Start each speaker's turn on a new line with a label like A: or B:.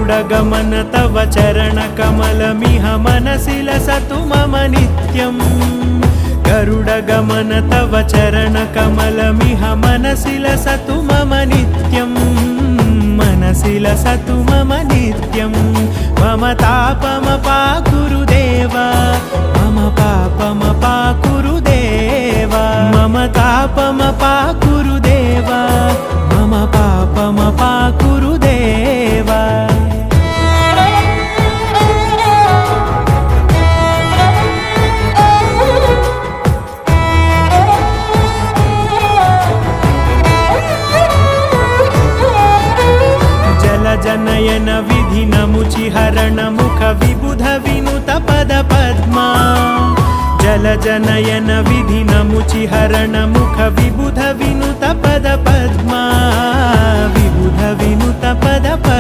A: गरुडगमन तव चरणकमलमिह मनसि लसतु मम नित्यम् गरुडगमन तव चरणकमलमिह मनसि लसतु मम नित्यम् मनसि लसतु मम नित्यं मम तापमपाकुरुदेव मम पापमपाकुरुदेव मम तापमपाकुरुदेव मम पापमपाकुरुदेव जनयन विधिन मुचिहरण मुख विबुध विनुत पद पद्मा जल जनयन विधिन मुचिहरण मुख विबुध विनुत पद पद्मा विबुध विनुत पद पद्मा